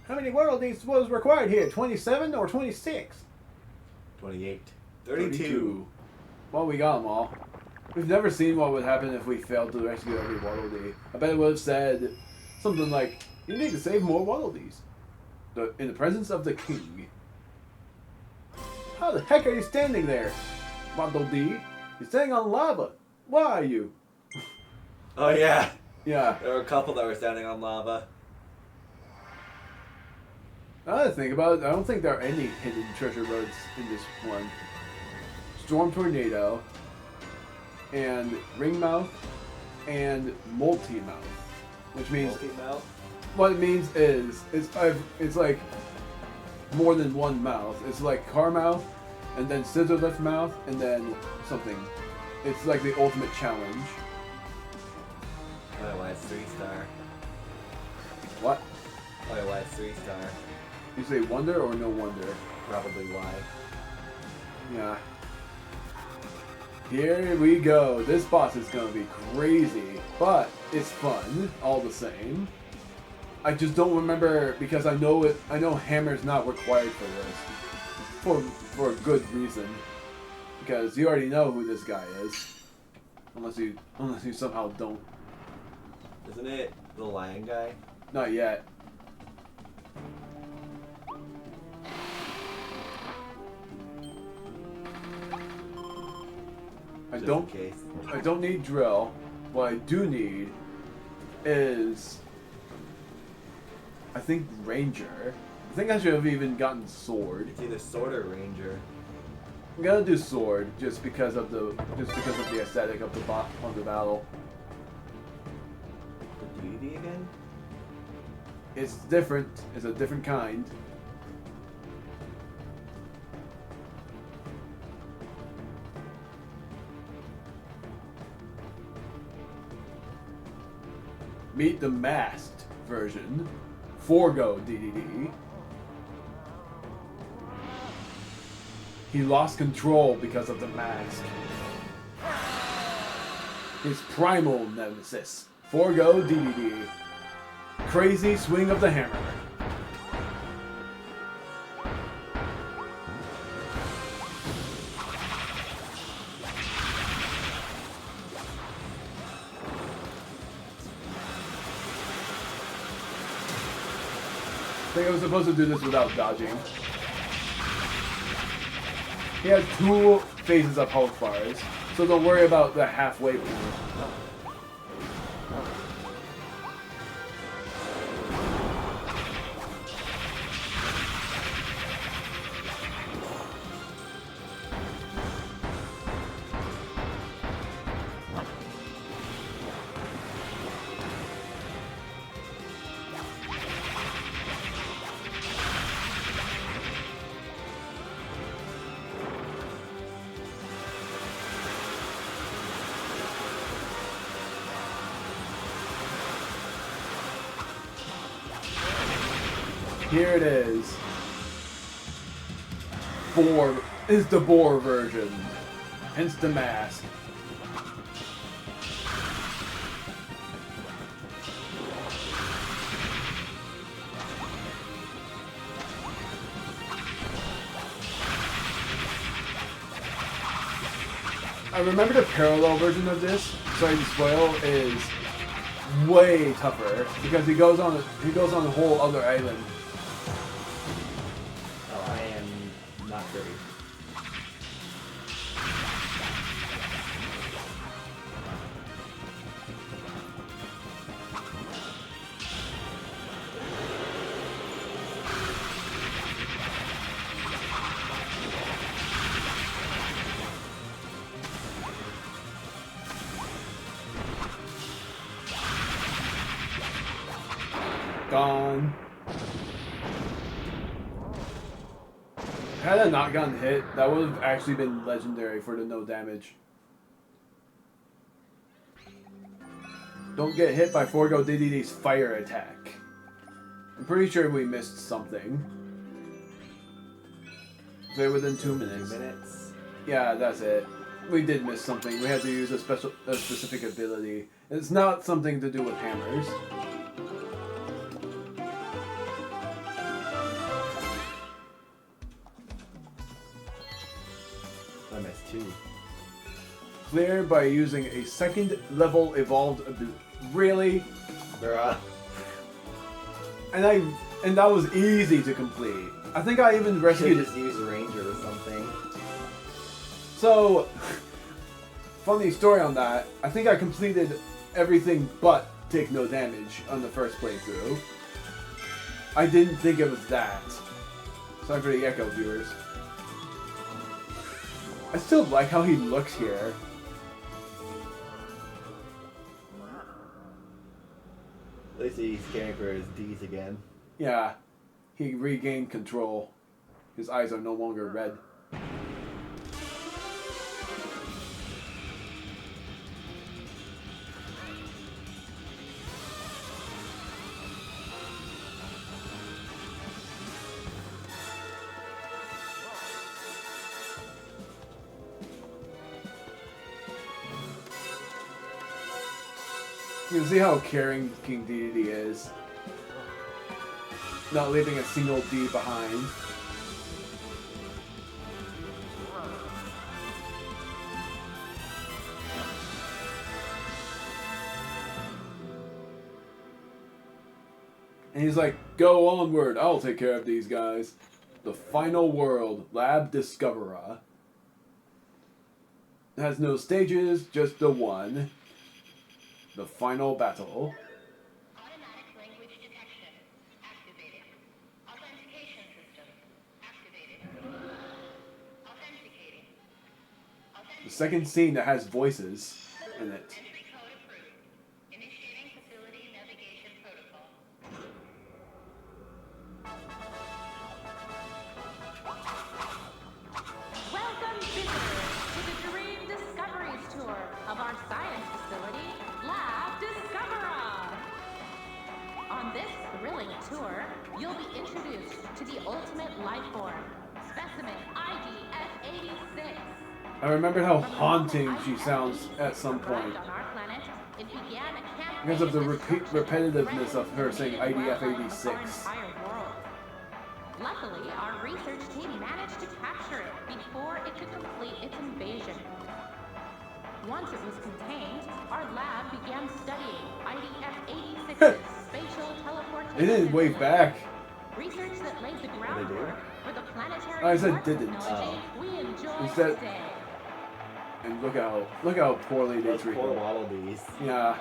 How many worldies was required here? 27 or 26? 28. 32. Well, we got them all. We've never seen what would happen if we failed to rescue every worldie. I bet it would have said something like, you need to save more worldies. In the presence of the king. How the heck are you standing there, Waddle Dee? You're standing on lava. Why are you? Oh, yeah. Yeah. There were a couple that were standing on lava. Now that I think about it, I don't think there are any hidden treasure roads in this one. Storm Tornado, and Ringmouth, and Multi-Mouth. Which means... Multi-mouth? What it means is, it's like more than one mouth. It's like car mouth, and then scissor lift mouth, and then something. It's like the ultimate challenge. Oh, why it's 3-star? What? Oh, why it's 3-star? You say wonder or no wonder? Probably why. Yeah. Here we go. This boss is gonna be crazy, but it's fun all the same. I just don't remember because I know it. I know hammer's not required for this, for a good reason. Because you already know who this guy is, unless you somehow don't. Isn't it the lion guy? Not yet. I don't need drill. What I do need is, I think, ranger. I think I should have even gotten sword. It's either sword or ranger. I'm gonna do sword just because of the aesthetic of the battle. The Dedede again? It's different. It's a different kind. Meet the masked version. Forgo Dedede. He lost control because of the mask. His primal nemesis. Forgo Dedede. Crazy swing of the hammer. I think I was supposed to do this without dodging. He has 2 phases of health bars, so don't worry about the halfway point. Here it is. Boar is the boar version. Hence the mask. I remember the parallel version of this, sorry to spoil, is way tougher because he goes on a whole other island. Oh, I am not Kirby. Gone. Had I not gotten hit, that would have actually been legendary for the no damage. Don't get hit by Forgo Dedede's fire attack. I'm pretty sure we missed something. Say within 2 minutes. 2 minutes. Yeah, that's it. We did miss something. We had to use a specific ability. It's not something to do with hammers. P22. Clear by using a second level evolved ability. Really? Bruh. And that was easy to complete. I think I even You should rescued. just use Ranger or something. So, funny story on that. I think I completed everything but take no damage on the first playthrough. I didn't think it was that. Sorry for the echo, viewers. I still like how he looks here. At least he's caring for his D's again. Yeah, he regained control. His eyes are no longer red. You can see how caring King Dedede is. Not leaving a single D behind. And he's like, go onward, I'll take care of these guys. The final world, Lab Discoverer. It has no stages, just the one. The final battle. Automatic language detection activated. Authentication system activated. Authenticating. The second scene that has voices in it. Entry code approved. Initiating facility navigation protocol. Welcome, visitors, to the Dream Discoveries Tour of our science facility, Lab Discoverer. On this thrilling tour, you'll be introduced to the ultimate life form, specimen IDF-86. I remember how haunting she sounds at some point. On our planet, it began a campaign Because of the that repetitiveness of her saying threatened the IDF-86. well of our entire world. Luckily, our research team managed to capture it before it could complete its invasion. Once it was contained, our lab began studying IDF-86's spatial teleportation. They didn't wave system. back. Research that laid the they do? groundwork for the planetary I said warp didn't. technology we enjoy Instead- today. And look how poorly they Those treat poor her. Waddle Dees. Yeah.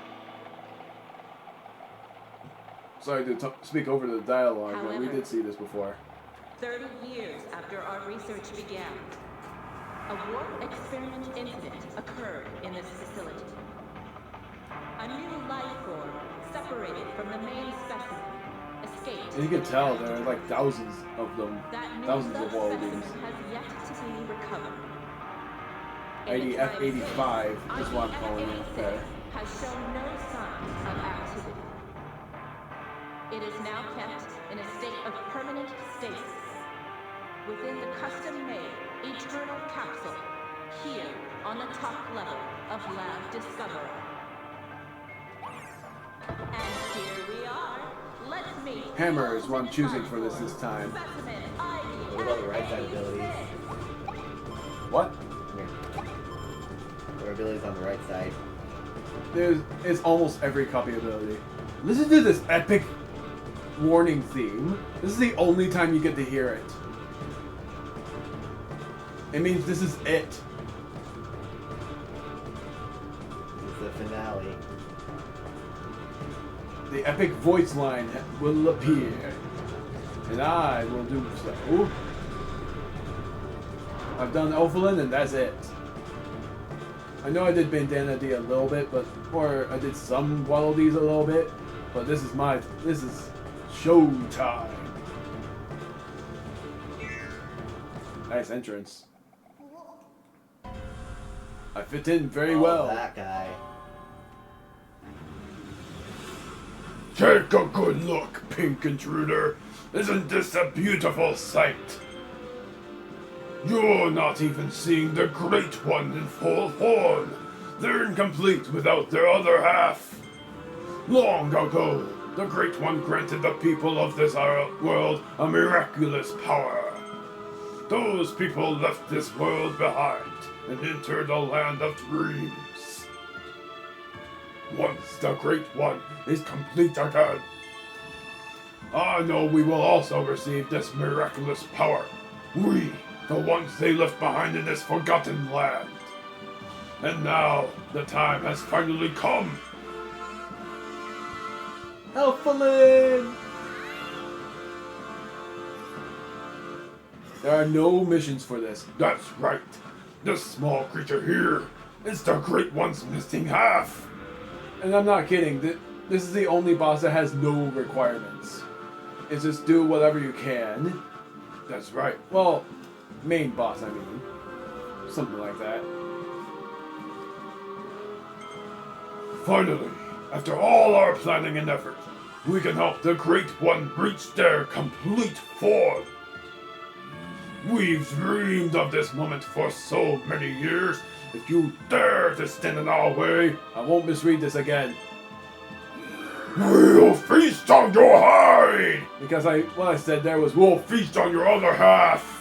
Sorry to speak over the dialogue, but we However- did see this before. 30 years after our research began, a warp experiment incident occurred in this facility. A new life form, separated from the main specimen, escaped. And you can tell there are like thousands of them. That new Thousands of Waddle subspecimen Dees. has yet to be recovered. In the time IDF-85 since, is what I'm calling it. IDF-86 Okay. has shown no signs of activity. It is now kept in a state of permanent stasis within the custom-made eternal capsule here on the top level of Lab Discoverer. And here we are. Let's meet Hammer is what I'm choosing for this time. Specimen What about the right side abilities? What? Come here. What are abilities on the right side? It's almost every copy ability. Listen to this epic warning theme. This is the only time you get to hear it. It means this is it. This is the finale. The epic voice line will appear. And I will do so. I've done Ophalin and that's it. I know I did Bandana D a little bit, or I did some Waddle Dees a little bit, but this is showtime. Nice entrance. I fit in very Oh, well. that guy. Take a good look, pink intruder. Isn't this a beautiful sight? You're not even seeing the Great One in full form. They're incomplete without their other half. Long ago, the Great One granted the people of this world a miraculous power. Those people left this world behind, and enter the land of dreams. Once the Great One is complete again, I know we will also receive this miraculous power. We, the ones they left behind in this forgotten land. And now, the time has finally come. Helpfulin! There are no missions for this. That's right. This small creature here is the Great One's missing half. And I'm not kidding. This is the only boss that has no requirements. It's just do whatever you can. That's right. Well, main boss, I mean. Something like that. Finally, after all our planning and effort, we can help the Great One reach their complete form. We've dreamed of this moment for so many years. If you dare to stand in our way, I won't misread this again. we'll feast on your hide! Because what I said there was We'll feast on your other half!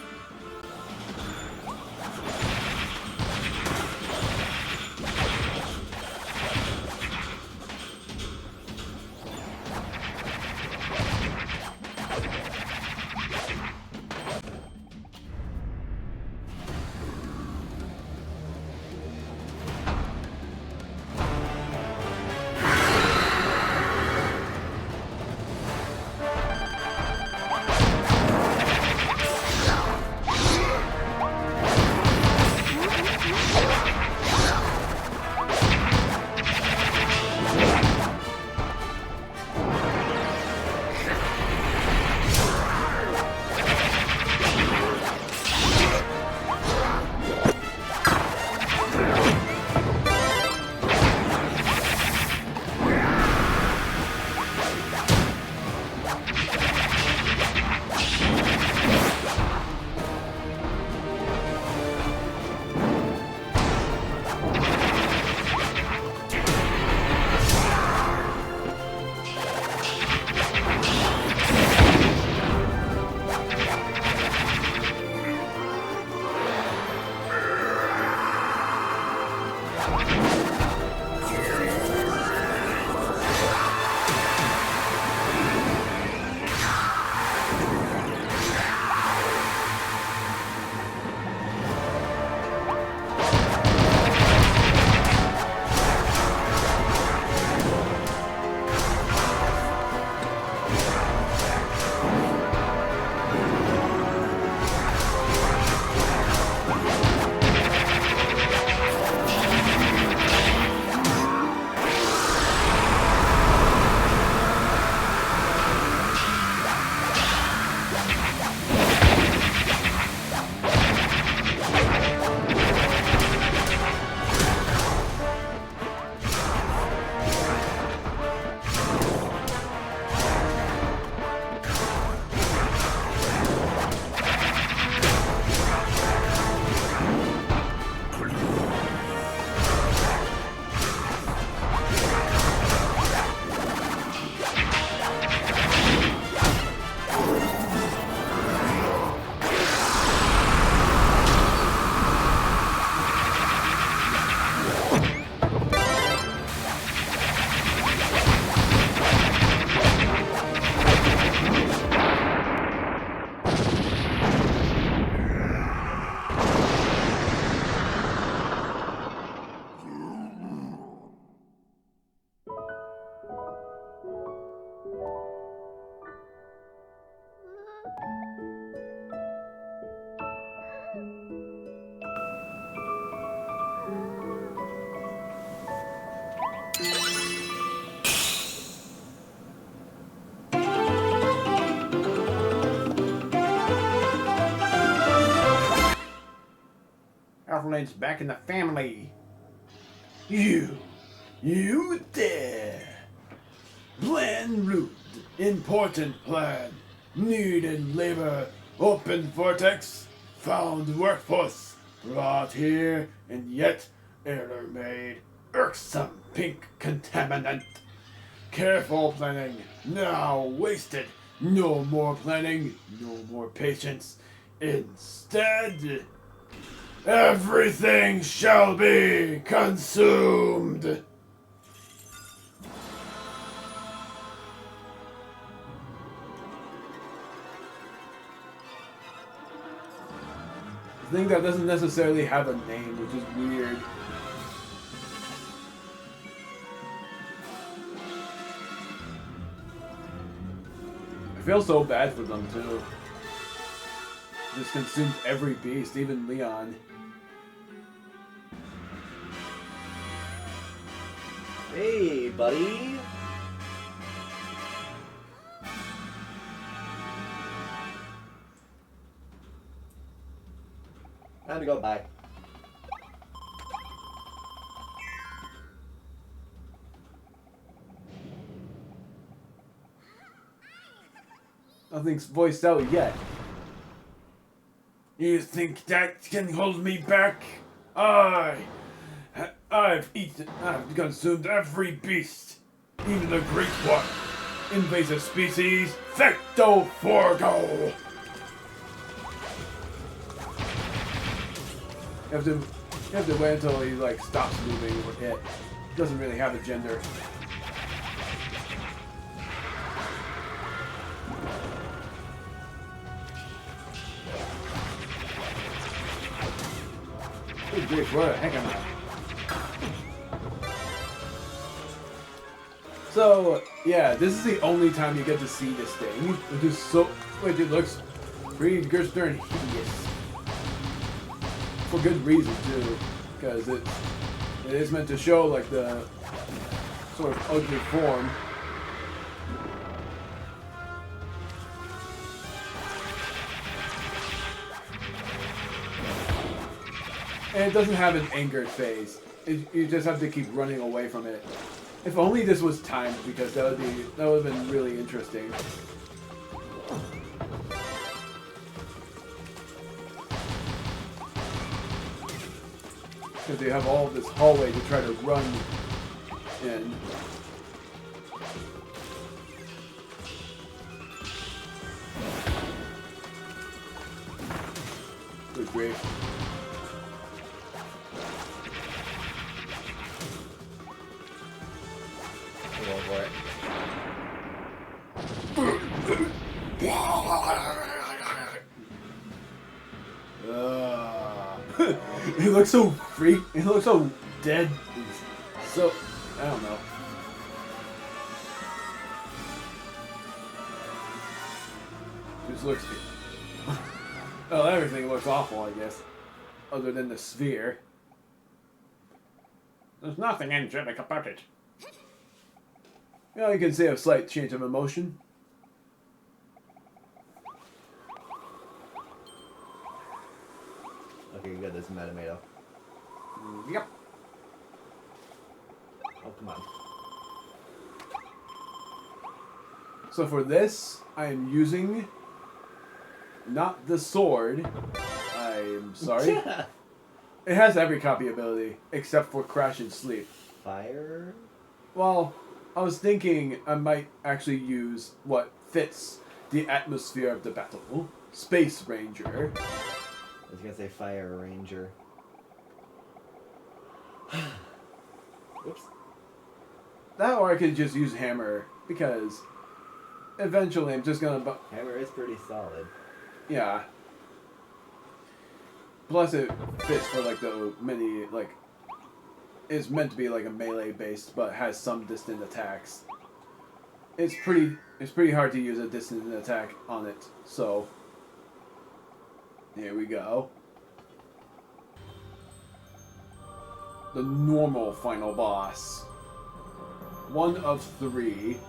Alphalin's back in the family. You there! Plan route, important plan, needed labor, open vortex, found workforce, brought here, and yet error made, irksome pink contaminant. Careful planning, now wasted, no more planning, no more patience. Instead, Everything shall be consumed. thing that doesn't necessarily have a name, which is weird. I feel so bad for them too. Just consumed every beast, even Leon. Hey, buddy. Time to go. Bye. Nothing's voiced out yet. You think that can hold me back? I've consumed every beast, even the great one. Invasive species, Fecto Forgo! You have to wait until he like stops moving or hit. He doesn't really have a gender. Good grief, what a heck am I? So, yeah, this is the only time you get to see this thing, which is so, which it looks pretty darn hideous. For good reason, too, because it is meant to show, like, the sort of ugly form. And it doesn't have an angered face. You just have to keep running away from it. If only this was timed, because that would have been really interesting. Because they have all this hallway to try to run in. Good grief. Go for it. He looks so freak. He looks so dead. So I don't know. Just looks. Well, everything looks awful, I guess, other than the sphere. There's nothing angelic about it. You know, you can see a slight change of emotion. Okay, you got this Metamato. Yep. Oh, come on. So for this, I am using not the sword. I'm sorry. It has every copy ability except for Crash and Sleep. Fire? Well, I was thinking I might actually use what fits the atmosphere of the battle. Space Ranger. I was gonna say Fire Ranger. Oops. That or I could just use Hammer, because eventually I'm just gonna... Hammer is pretty solid. Yeah. Plus it fits for like the many, like... It's meant to be like a melee based, but has some distant attacks. It's pretty hard to use a distant attack on it, so... Here we go. The normal final boss. 1 of 3.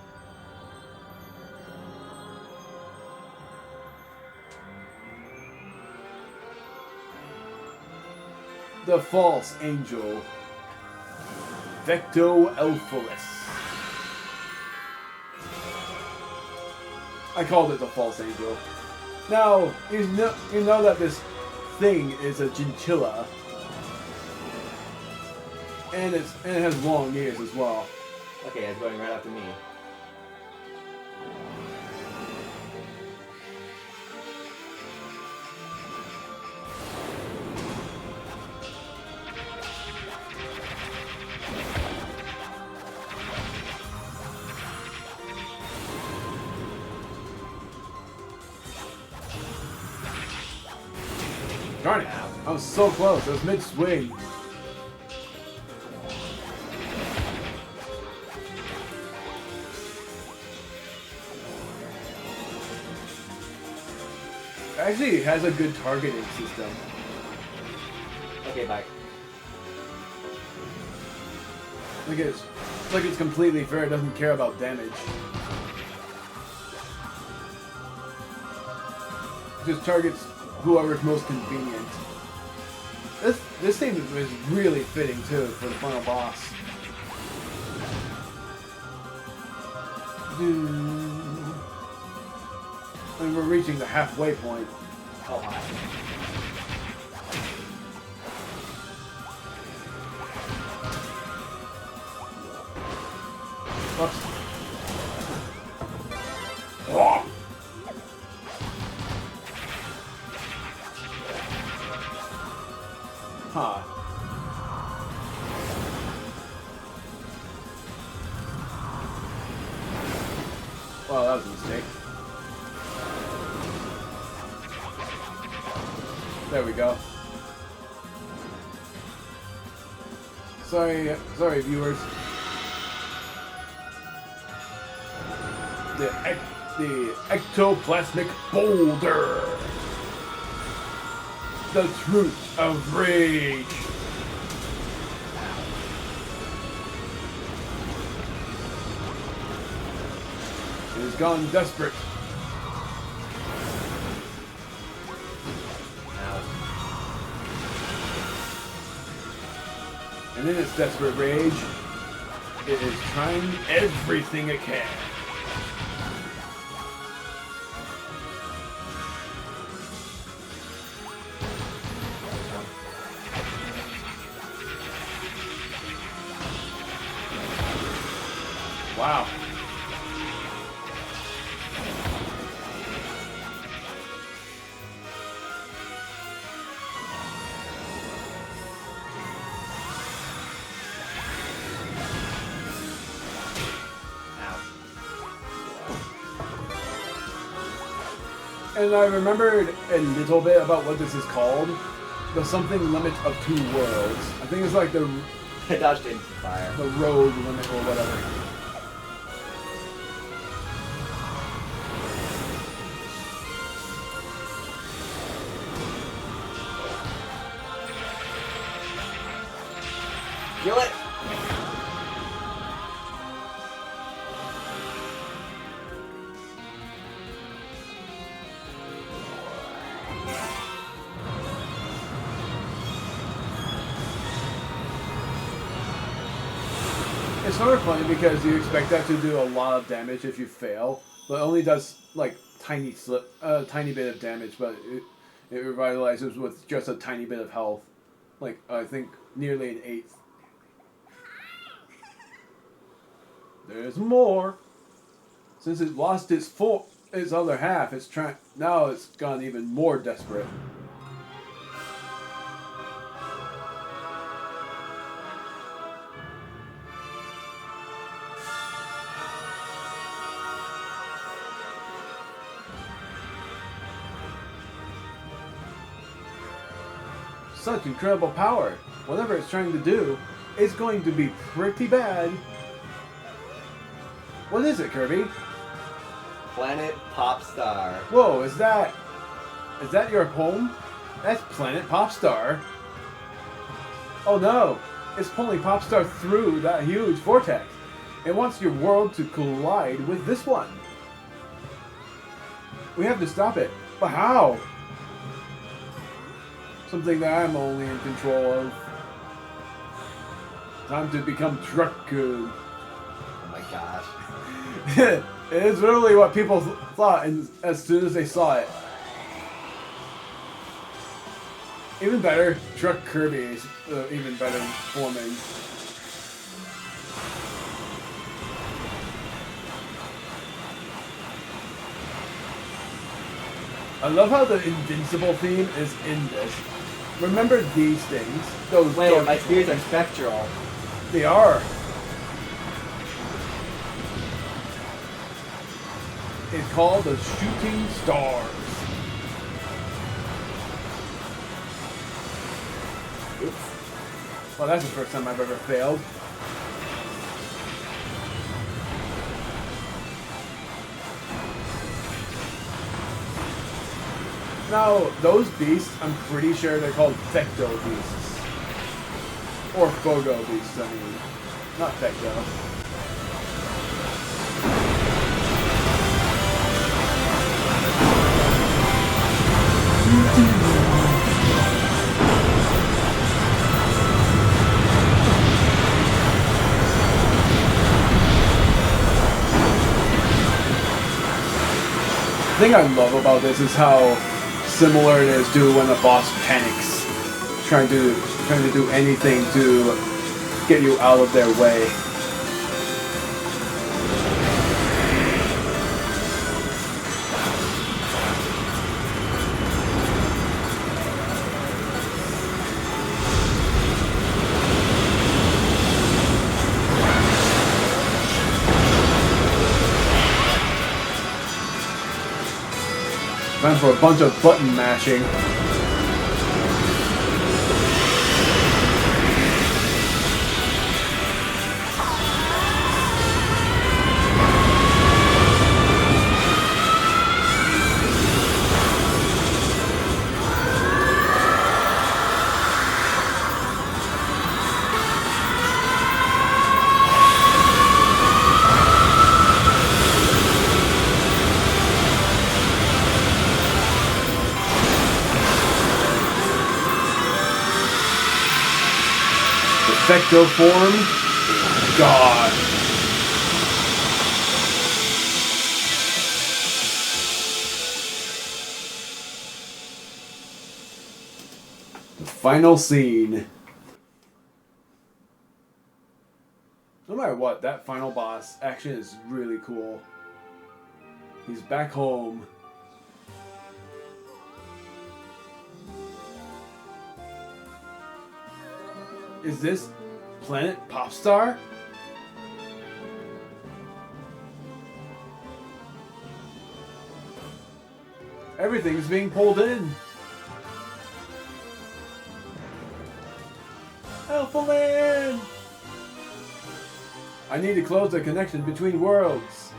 The false angel. Vecto Elphalus. I called it the false angel. Now, you know that this thing is a chinchilla. And it has long ears as well. Okay, it's going right after me. Darn it. I was so close. I was mid-swing. Actually, it has a good targeting system. Okay, bye. It's like it's completely fair. It doesn't care about damage. It just targets whoever's most convenient. This thing is really fitting too for the final boss. And we're reaching the halfway point. Oh my. Oops. Oh. Huh. Well, that was a mistake. There we go. Sorry, viewers. The ectoplasmic boulder. The truth of rage. It has gone desperate. And in its desperate rage, it is trying everything it can. Wow. And I remembered a little bit about what this is called. The something limit of 2 worlds. I think it's like the I dodged into fire. the road limit or whatever. Kill it! It's sort of funny because you expect that to do a lot of damage if you fail, but it only does like tiny bit of damage, but it revitalizes with just a tiny bit of health, like I think nearly an 1/8. There's more. Since it lost its other half, now it's gone even more desperate. Such incredible power. Whatever it's trying to do, it's going to be pretty bad. What is it, Kirby? Planet Popstar. Whoa, is that your home? That's Planet Popstar. Oh no, it's pulling Popstar through that huge vortex. It wants your world to collide with this one. We have to stop it. But how? Something that I'm only in control of. Time to become truck code. Oh my gosh. It is really what people thought as soon as they saw it. Even better, Truck Kirby is even better forming. I love how the invincible theme is in this. Remember these things? Those Wait, dark- my spears are spectral. They are. It's called the Shooting Stars. Well, that's the first time I've ever failed. Now, those beasts, I'm pretty sure they're called Fecto beasts. Or Fogo beasts, I mean. Not Fecto. The thing I love about this is how similar it is to when a boss panics, trying to do anything to get you out of their way. Time for a bunch of button mashing. Fecto form. God. The final scene. No matter what, that final boss action is really cool. He's back home. Is this Planet Popstar? Everything's being pulled in. Alpha Land! I need to close the connection between worlds.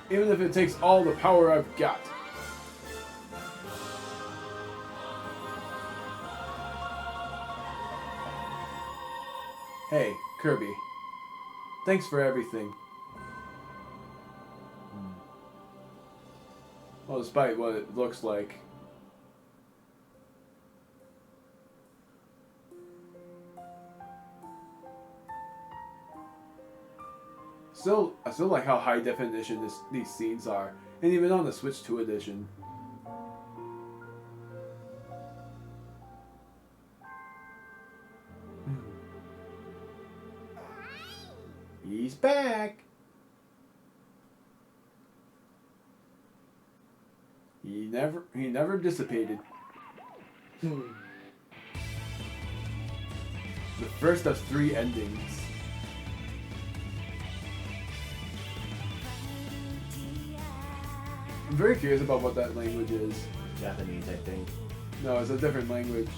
Even if it takes all the power I've got. Hey, Kirby. Thanks for everything. Well, despite what it looks like. I still like how high definition these scenes are, and even on the Switch 2 edition. He's back. He never dissipated. The first of 3 endings. I'm very curious about what that language is. Japanese, I think. No, it's a different language.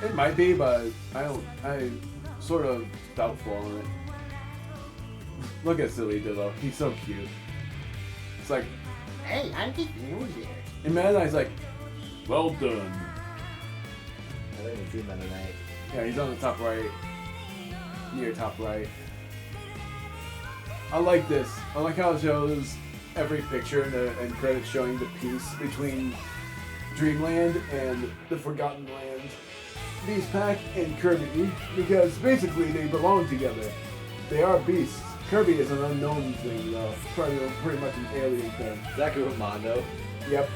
It might be, but I'm sort of doubtful on it. Look at Silly Dillo. He's so cute. It's like, Hey, I'm just new here. and Mennonite's like, well done. I don't even see Mennonite. Yeah, he's on the top right. Near top right. I like this. I like how it shows every picture and credits showing the piece between Dreamland and the Forgotten Land. Beast Pack and Kirby, because basically they belong together. They are beasts. Kirby is an unknown thing, though. Pretty much an alien thing. Exactly what Mondo. Yep.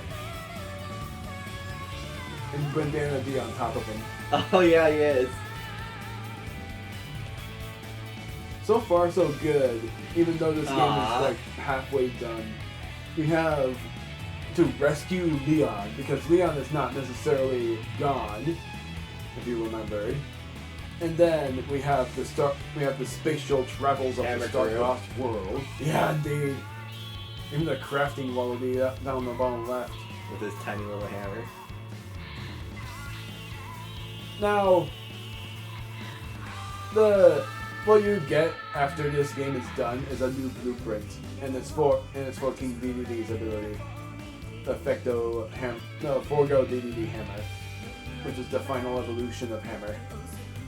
And Bandana D on top of him. Oh yeah, he is. So far, so good. Even though this game is like halfway done, we have to rescue Leon because Leon is not necessarily gone, if you remembered. And then we have the spatial travels of the Star-Crossed world. Yeah, indeed. Even the crafting wallaby down the bottom left. With his tiny little hammer. Now, what you get after this game is done is a new blueprint, and it's for King Dedede's ability, the Forgo Dedede Hammer, which is the final evolution of Hammer.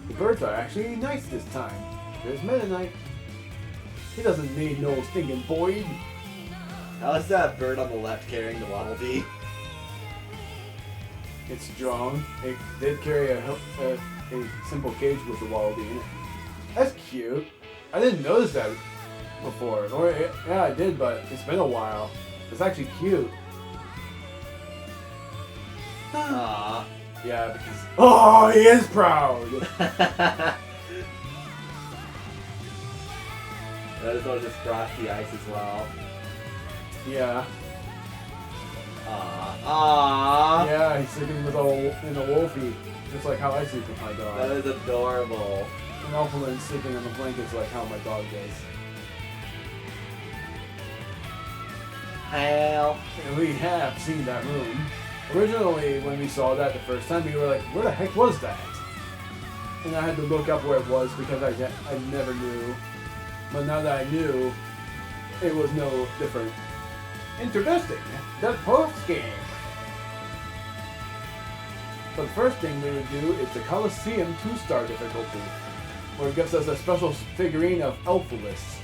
The birds are actually nice this time. There's Meta Knight. He doesn't need no stinking void. How is that bird on the left carrying the Waddle Dee? It's strong. It did carry a simple cage with the wallaby in it. That's cute. I didn't notice that before. Or yeah, I did, but it's been a while. It's actually cute. Aww. Yeah, because oh, he is proud. That is all just frosty ice as well. Yeah. Aww. Yeah, he's sleeping in a wolfie, just like how I sleep with my dog. That is adorable. And Alphalin's sleeping on the blankets like how my dog does. Hell. And we have seen that room. Originally, when we saw that the first time, we were like, where the heck was that? And I had to look up where it was because I never knew. But now that I knew, it was no different. Interesting. The post game. But the first thing we would do is the Coliseum 2-star difficulty, where it gives us a special figurine of Elphalis.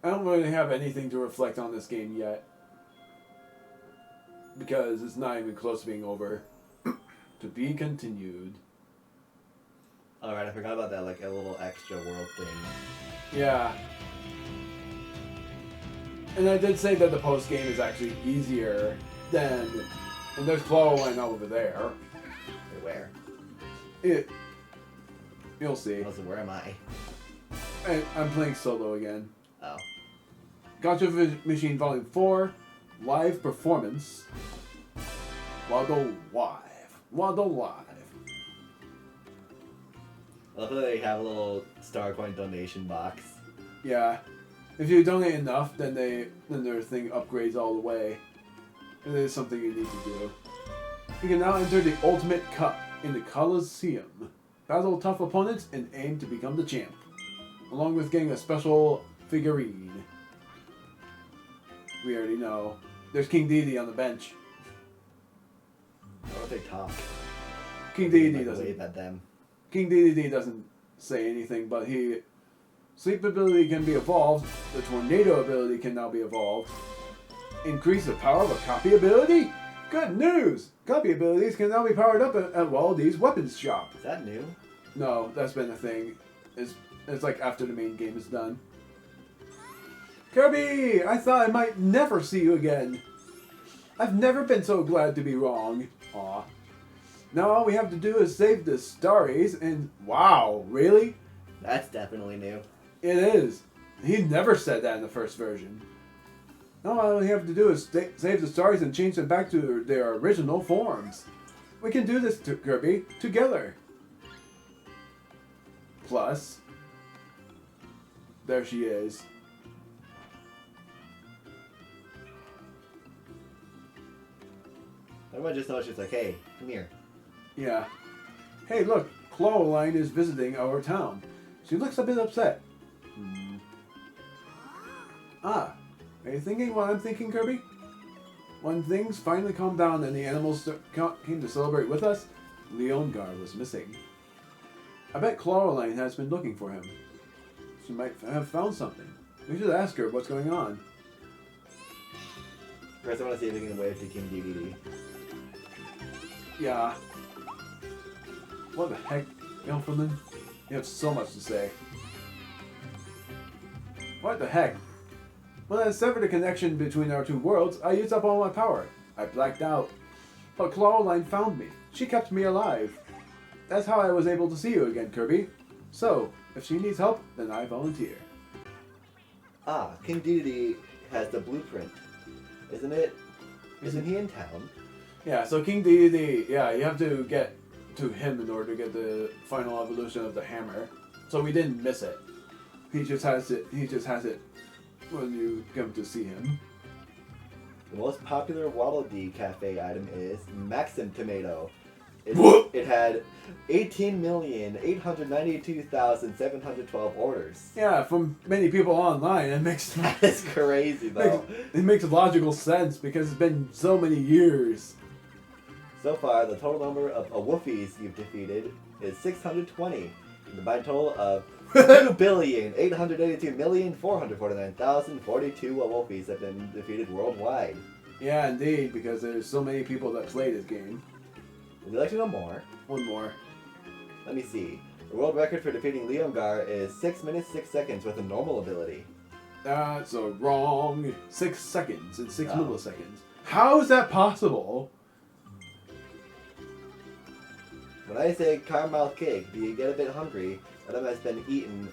I don't really have anything to reflect on this game yet, because it's not even close to being over. To be continued. Alright, I forgot about that, like a little extra world thing. Yeah. And I did say that the post game is actually easier than. And there's Clawline over there. Wait, where? You'll see. Also, where am I? I'm playing solo again. Oh. Gotcha Machine Volume 4, Live Performance. Waddle Live. Waddle Live. I love that they have a little star coin donation box. Yeah. If you donate enough, then their thing upgrades all the way. It is something you need to do. You can now enter the Ultimate Cup in the Coliseum. Battle tough opponents and aim to become the champ. Along with getting a special figurine. We already know. There's King Dedede on the bench. How would they talk? King Dedede Like, doesn't. wave at them. King Dedede doesn't say anything, but sleep ability can be evolved. The tornado ability can now be evolved. Increase the power of a copy ability? Good news! Copy abilities can now be powered up at Waldy's weapons shop. Is that new? No, that's been a thing. It's like after the main game is done. Kirby! I thought I might never see you again. I've never been so glad to be wrong. Aw. Now all we have to do is save the Starries and... Wow, really? That's definitely new. It is. He never said that in the first version. Now all we have to do is save the Starries and change them back to their original forms. We can do this, Kirby, together. Plus... There she is. Everyone just knows she's like, hey, come here. Yeah. Hey, look, Clawline is visiting our town. She looks a bit upset. Ah, are you thinking what I'm thinking, Kirby? When things finally calmed down and the animals came to celebrate with us, Leongar was missing. I bet Clawline has been looking for him. She might have found something. We should ask her what's going on. First, I want to see if they can wave to King Dedede. Yeah. What the heck, Elfman? You have so much to say. What the heck? When I severed the connection between our two worlds, I used up all my power. I blacked out. But Clawline found me. She kept me alive. That's how I was able to see you again, Kirby. So, if she needs help, then I volunteer. Ah, King Dedede has the blueprint. Isn't it? Isn't he in town? Yeah, so King Dedede, yeah, you have to get to him in order to get the final evolution of the hammer. So we didn't miss it. He just has it when you come to see him. The most popular Waddle Dee Cafe item is Maxim Tomato. It had 18,892,712 orders. Yeah, from many people online, it makes That's crazy, though. it makes logical sense because it's been so many years. So far, the total number of Awoofies you've defeated is 620. The combined total of 2,882,449,042 Awoofies have been defeated worldwide. Yeah, indeed, because there's so many people that play this game. Would you like to know more? One more. Let me see. The world record for defeating Leongar is 6 minutes 6 seconds with a normal ability. That's a wrong 6 seconds and 6 Oh. milliseconds. How is that possible? When I say caramel cake, do you get a bit hungry? Adam has been eaten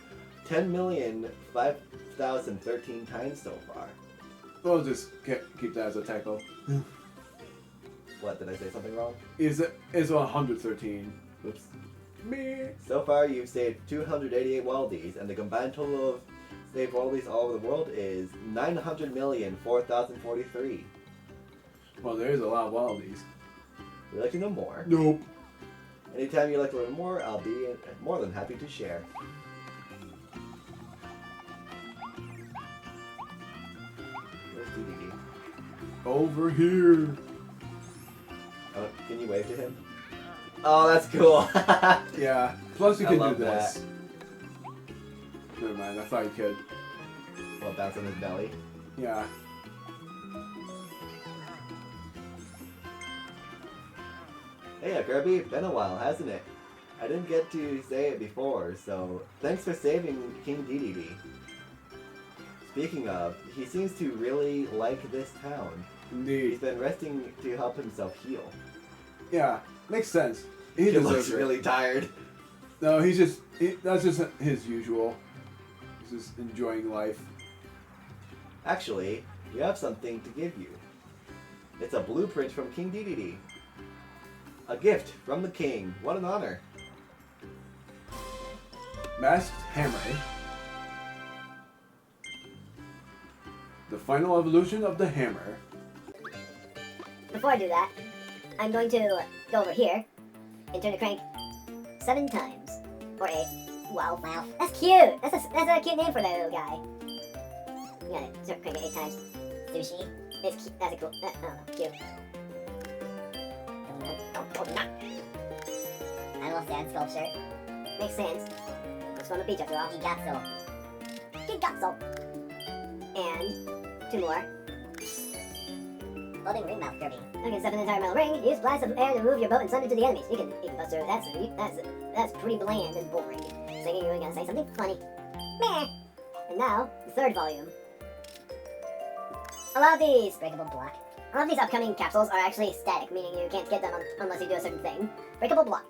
10,005,013 times so far. We'll just keep that as a typo. What, did I say something wrong? Is 113. Oops. Me. So far, you've saved 288 Waldies, and the combined total of saved Waldies all over the world is 900,004,043. Well, there is a lot of Wildies. Would you like to know more? Nope. Anytime you'd like to learn more, I'll be more than happy to share. Where's Dedede? Over here. Oh, can you wave to him? Oh, that's cool. Yeah. Plus you I can love do this. Never mind. I thought you could. Well, bounce on his belly. Yeah. Hey, Kirby, been a while, hasn't it? I didn't get to say it before, so thanks for saving King Dedede. Speaking of, he seems to really like this town. He's Indeed. been resting to help himself heal. Yeah. Makes sense. He He looks deserves it. really tired. No, that's just his usual. He's just enjoying life. Actually, we have something to give you. It's a blueprint from King Dedede. A gift from the king. What an honor. Masked Hammer. The final evolution of the hammer. Before I do that, I'm going to go over here and turn the crank 7 times. Or 8. Wow. Wow. That's cute! That's a cute name for that little guy. You got it. So crank it 8 times. Sushi. It's cute. That's a cool. I don't know. Cute. I love sand sculpture. Makes sense. It's from the beach after all. Gigazzo. Gigazzo. And 2 more. Floating ring mouth Kirby. I can step an entire metal ring. Use blasts of air to move your boat and sunder to the enemies. You can bust through. That's pretty bland and boring. Thinking you were gonna say something funny. Meh. And now the 3rd volume. A lot of these breakable block. A lot of these upcoming capsules are actually static, meaning you can't get them unless you do a certain thing. Breakable block.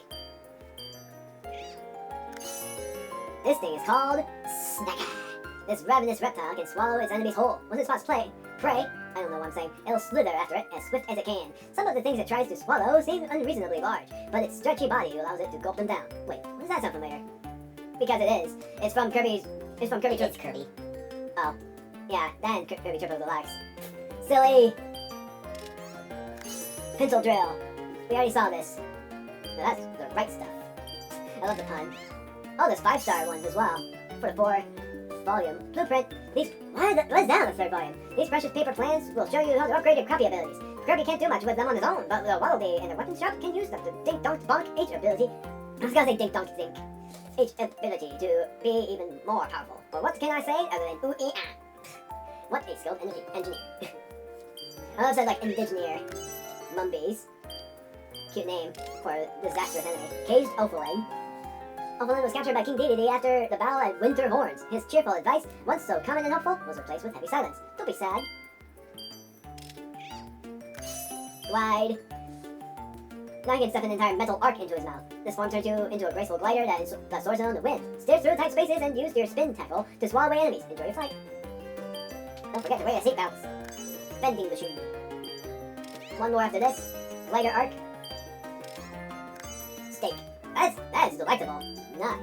This thing is called Snacker. This ravenous reptile can swallow its enemies whole. Once it spots prey, I don't know what I'm saying, it'll slither after it as swift as it can. Some of the things it tries to swallow seem unreasonably large, but its stretchy body allows it to gulp them down. Wait, why does that sound familiar? Because it is. It's from Kirby. It's Kirby. Oh, yeah, that and Kirby Triple Deluxe. Silly. Pencil drill. We already saw this. Now that's the right stuff. I love the pun. Oh, there's 5-star ones as well. For the 4th volume. Blueprint. Why is that on the 3rd volume? These precious paper plans will show you how to upgrade your copy abilities. Kirby can't do much with them on his own, but the Waddle Dee and the weapon shop can use them to dink donk bonk H ability. I was gonna say dink donk dink. H ability to be even more powerful. But what can I say other than ooh ee ah? What a skilled engineer. I love said like engineer. Mumbies. Cute name for a disastrous enemy. Caged Ophalin. Ophalin was captured by King Dedede after the battle at Winter Horns. His cheerful advice, once so common and helpful, was replaced with heavy silence. Don't be sad. Glide. Now he can stuff an entire metal arc into his mouth. This form turns you into a graceful glider that soars on the wind, steers through tight spaces, and use your spin tackle to swallow away enemies. Enjoy your flight. Don't forget to wear your seatbelts. Vending machine. One more after this. Glider arc. Steak. That's delectable. Nice.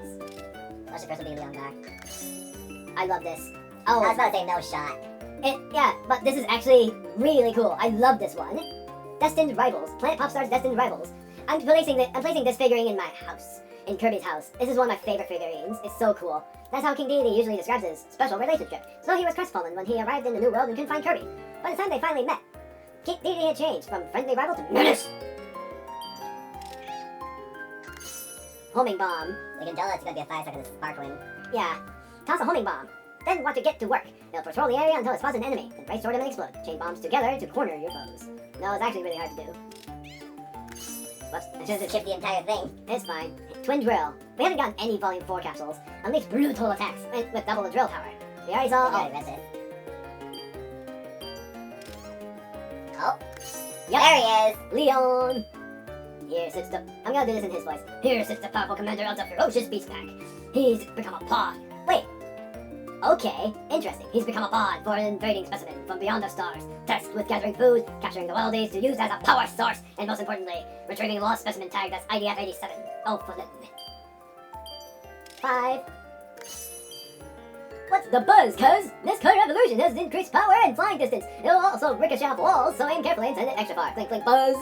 What's the first one being Leongar? I love this. I Oh, was about to say no shot. yeah, but this is actually really cool. I love this one. Destined Rivals. Planet Popstar's Destined Rivals. I'm placing this figurine in my house. In Kirby's house. This is one of my favorite figurines. It's so cool. That's how King Dedede usually describes his special relationship. So he was crestfallen when he arrived in the New World and couldn't find Kirby. By the time they finally met, King Dedede had changed from friendly rival to menace. Homing bomb. You can tell that's gonna be a 5-second sparkling. Yeah. Toss a homing bomb. Then watch it get to work. It'll patrol the area until it spots an enemy, then race toward him and explode. Chain bombs together to corner your foes. No, it's actually really hard to do. Whoops. I should have Chip the entire thing. It's fine. Twin drill. We haven't gotten any Volume 4 capsules. Unleash brutal attacks with double the drill power. We already saw all. That's it. Oh, Yep. there he is. Leon! Here sits the... I'm gonna do this in his voice. Here sits the powerful commander of the ferocious beast pack. He's become a pawn. Wait. Okay, interesting. He's become a pawn for an invading specimen from beyond the stars. Tasked with gathering food, capturing the wildies to use as a power source, and most importantly, retrieving a lost specimen tag that's IDF-87. Oh, for the... 5. What's the buzz, cuz? This current evolution has increased power and flying distance. It will also ricochet off walls, so aim carefully and send it extra far. Clink, clink, buzz.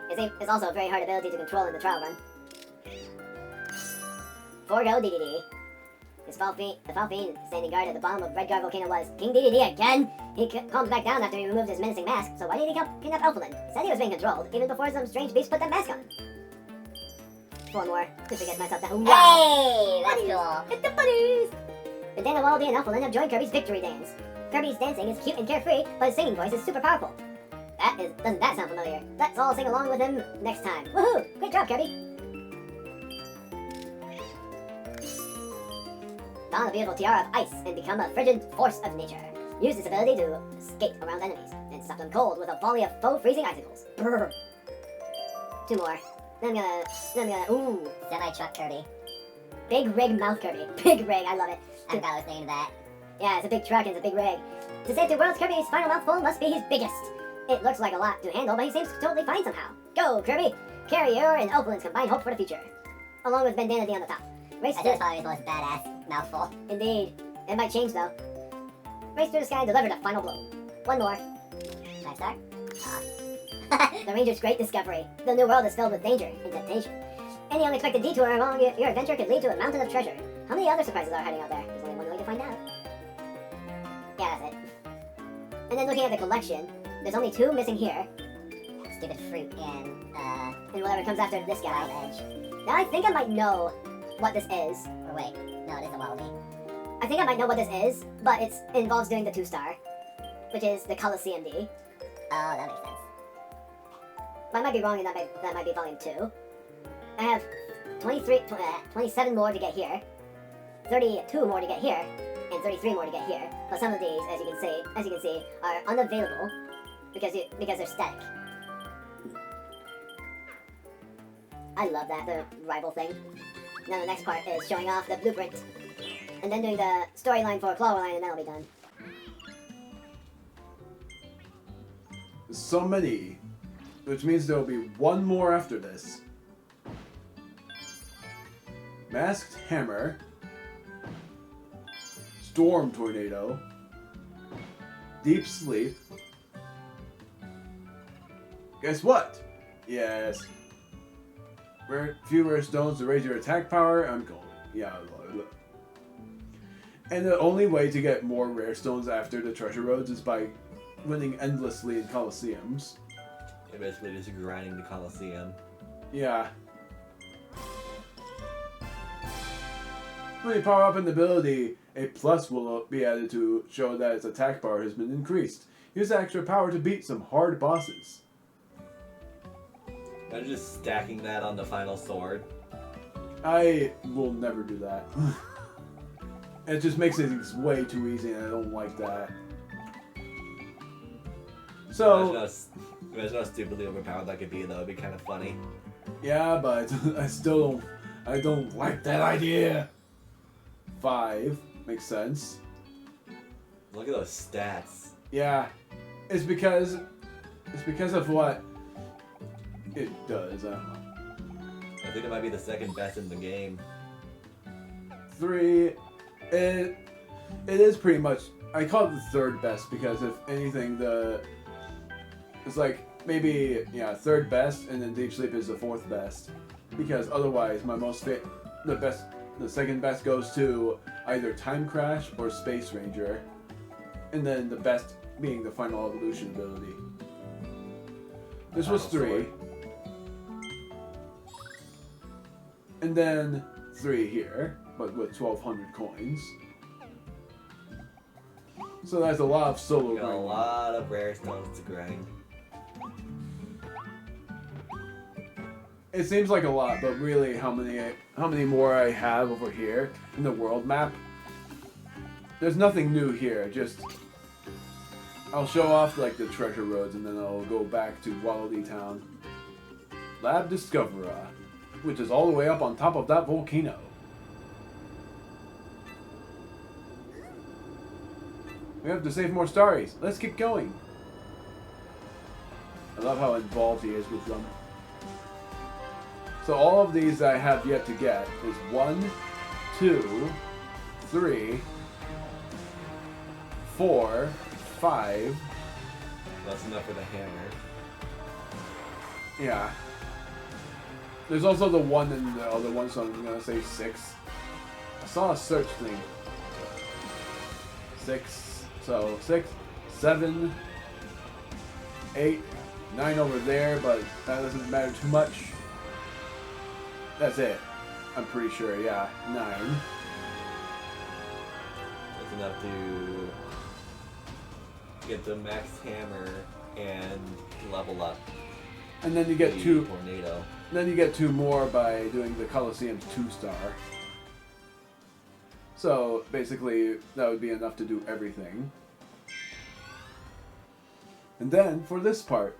It's also a very hard ability to control in the trial run. Forgo Dedede. The foul fiend standing guard at the bottom of Redgar Volcano was King Dedede again. He calmed back down after he removed his menacing mask, so why did he kidnap Elflin? Said he was being controlled, even before some strange beast put that mask on. 4 more. Just to get myself down. Wow! Hey, that's cool. It's the bunnies! Bandana Waldy and Elflin have joined Kirby's victory dance. Kirby's dancing is cute and carefree, but his singing voice is super powerful. Doesn't that sound familiar? Let's all sing along with him next time. Woohoo! Great job, Kirby! Don a beautiful tiara of ice and become a frigid force of nature. Use this ability to skate around enemies and stop them cold with a volley of faux freezing icicles. Brrr. 2 more. Then I'm gonna, ooh. Semi-truck Kirby. Big rig mouth Kirby. Big rig, I love it. I forgot I was saying that. Yeah, it's a big truck and it's a big rig. To save 2 worlds, Kirby's final mouthful must be his biggest. It looks like a lot to handle, but he seems totally fine somehow. Go, Kirby! Carry your and Elflin's combined hope for the future. Along with Bandana D on the top. Race I through... just thought it was the most badass mouthful. Indeed. It might change, though. Race through the sky and deliver the final blow. 1 more. 5-star? The Ranger's great discovery. The new world is filled with danger and temptation. Any unexpected detour along your adventure could lead to a mountain of treasure. How many other surprises are hiding out there? There's only one way to find out. Yeah, that's it. And then looking at the collection, there's only 2 missing here. Stupid fruit And whatever comes after this guy. wild edge. Now I think I might know what this is. Or wait, no, it is a wallaby. I think I might know what this is, but it involves doing the 2-star, which is the Coliseum D. Oh, that makes sense. But I might be wrong, and that might be volume 2. I have 27 more to get here, 32 more to get here, and 33 more to get here. But some of these, as you can see, are unavailable because they're static. I love that, the rival thing. Now the next part is showing off the blueprint, and then doing the storyline for Claw Line, and that'll be done. So many, which means there will be 1 more after this. Masked Hammer, Storm Tornado, Deep Sleep. Guess what? Yes. Few rare stones to raise your attack power. I'm going. Yeah. And the only way to get more rare stones after the treasure roads is by winning endlessly in Coliseums. You're basically just grinding the Coliseum. Yeah. When you power up an ability, a plus will be added to show that its attack power has been increased. Use the extra power to beat some hard bosses. I'm just stacking that on the final sword. I will never do that. It just makes it way too easy and I don't like that. So... Imagine how stupidly overpowered that could be, though. It'd be kind of funny. Yeah, but I don't like that idea. 5 makes sense. Look at those stats. Yeah, it's because of what it does. I don't know. I think it might be the second best in the game. 3, it is pretty much. I call it the third best because if anything, it's like maybe third best, and then Deep Sleep is the fourth best. Because otherwise, the second best goes to either Time Crash or Space Ranger, and then the best being the Final Evolution ability. This was 3. And then 3 here, but with 1,200 coins. So that's a lot of solo Got a grinding. lot of rare stones to grind. It seems like a lot, but really, how many more I have over here in the world map? There's nothing new here. Just I'll show off like the treasure roads, and then I'll go back to Wallaby Town. Lab Discoverer, which is all the way up on top of that volcano. We have to save more Starries. Let's keep going. I love how involved he is with them. So all of these I have yet to get is 1, 2, 3, 4, 5. That's enough for the hammer. Yeah. There's also the one and the other one, so I'm gonna say 6. I saw a search thing. 6. So 6, 7, 8, 9 over there, but that doesn't matter too much. That's it. I'm pretty sure, yeah. 9. That's enough to get the max hammer and level up. And then you get the 2. tornado. Then you get 2 more by doing the Coliseum's 2-star. So basically, that would be enough to do everything. And then for this part.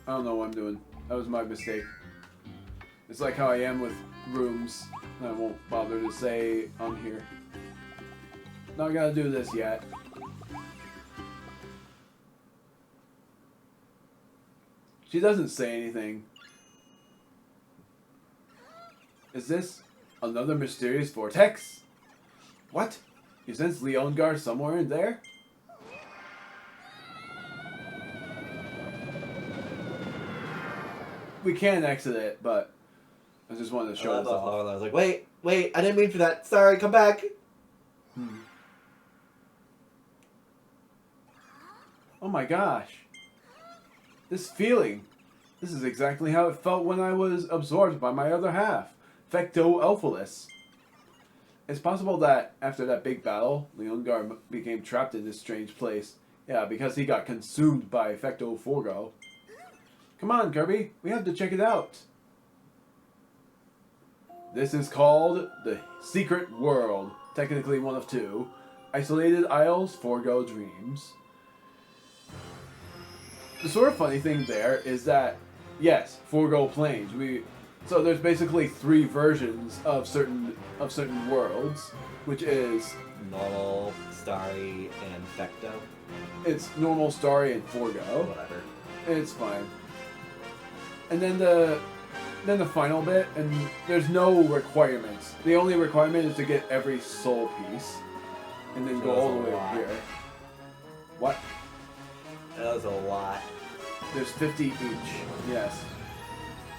I don't know what I'm doing. That was my mistake. It's like how I am with rooms. I won't bother to say on here. Not gonna do this yet. She doesn't say anything. Is this another mysterious vortex? What? You sense Leongar somewhere in there? We can exit it, but I just wanted to show this off. I was like, wait, I didn't mean for that. Sorry, come back. Oh my gosh. This feeling. This is exactly how it felt when I was absorbed by my other half, Fecto Elphalus. It's possible that after that big battle, Leongar became trapped in this strange place. Yeah, because he got consumed by Fecto Forgo. Come on, Kirby. We have to check it out. This is called the Secret World. Technically one of 2. Isolated Isles, Forgo Dreams. The sort of funny thing there is that, yes, Forgo Plains. So there's basically 3 versions of certain worlds, which is Normal, Starry, and Fecto. It's normal, Starry, and Forgo. Whatever. It's fine. And then the final bit, and there's no requirements. The only requirement is to get every soul piece, and then So go all the that's a way lot. over here. What? That was a lot. There's 50 each. Yes.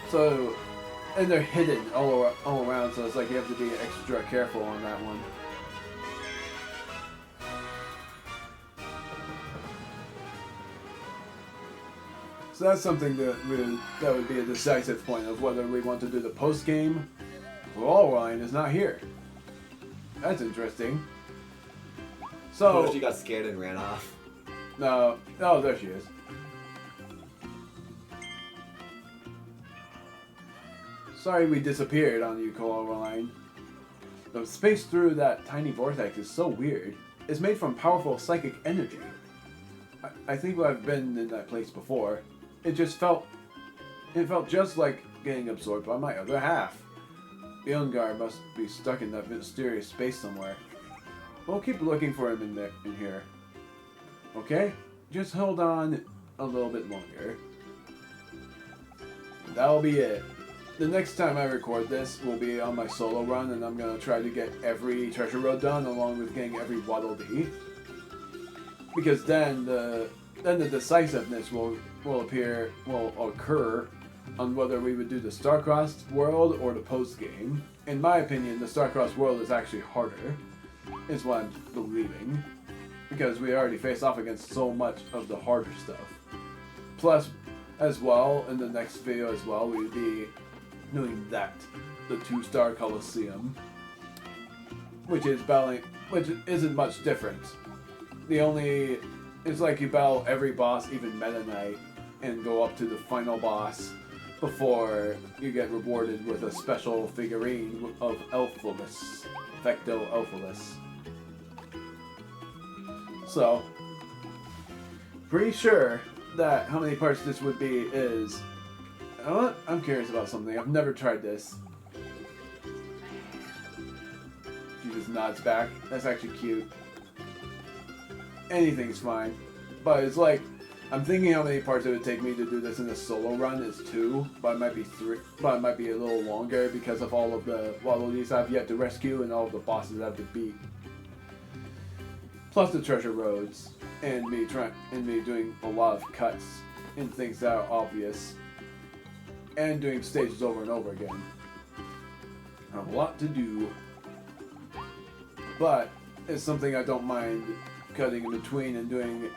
So, and they're hidden all around, so it's like you have to be extra careful on that one. So that's something that would be a decisive point of whether we want to do the post game. Laureline is not here. That's interesting. So She got scared and ran off. no, oh there she is. Sorry we disappeared on you, Laureline. The space through that tiny vortex is so weird. is made from powerful psychic energy. I think I've been in that place before. It felt just like getting absorbed by my other half. Leongar must be stuck in that mysterious space somewhere. We'll keep looking for him in here. Okay? Just hold on a little bit longer. That'll be it. The next time I record this will be on my solo run, and I'm gonna try to get every treasure road done along with getting every Waddle Dee. Because then the decisiveness will occur on whether we would do the Star-Crossed world or the post-game. In my opinion, the Star-Crossed world is actually harder, is what I'm believing. Because we already face off against so much of the harder stuff. Plus, as well, in the next video as well, we would be doing the 2-star Coliseum. Which isn't much different. It's like you battle every boss, even Meta Knight, and go up to the final boss before you get rewarded with a special figurine of Elphalus, Fecto Elphalus. So, pretty sure that how many parts this would be is... You know what? I'm curious about something. I've never tried this. She just nods back. That's actually cute. Anything's fine. But it's like, I'm thinking how many parts it would take me to do this in a solo run is 2, but it might be 3, but it might be a little longer because of all of the Waddle Dees I've yet to rescue and all of the bosses I have to beat. Plus the treasure roads, and me doing a lot of cuts in things that are obvious, and doing stages over and over again. I have a lot to do, but it's something I don't mind cutting in between and doing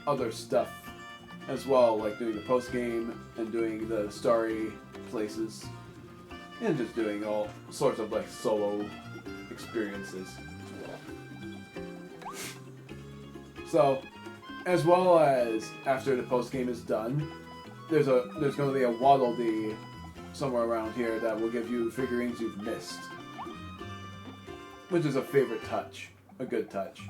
other stuff as well, like doing the post game and doing the starry places, and just doing all sorts of like solo experiences. So, as well as after the post game is done, there's going to be a Waddle Dee somewhere around here that will give you figurines you've missed, which is a favorite touch, a good touch.